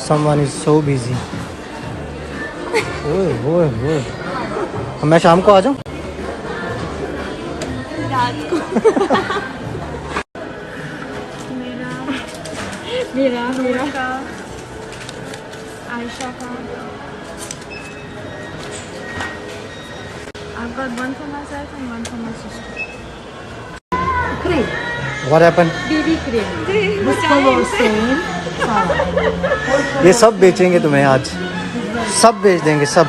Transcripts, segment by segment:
Someone is so busy. ओए ओए ओए, मैं शाम को आ जाऊँ? रात को। मेरा का, आयशा का। I've got one for myself and one for my sister. Cream. What happened? BB cream. This color same. ये सब बेचेंगे तुम्हें आज, सब बेच देंगे सब।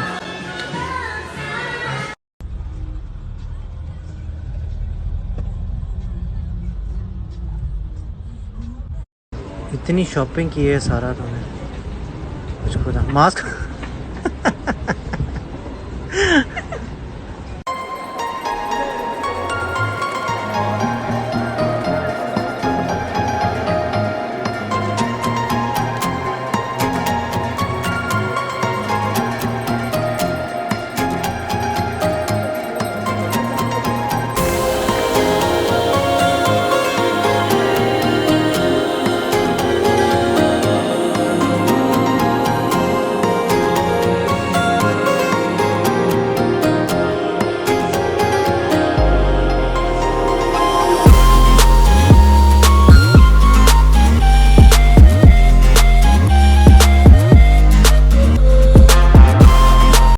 इतनी शॉपिंग की है सारा तुमने, कुछ खुदा मास्क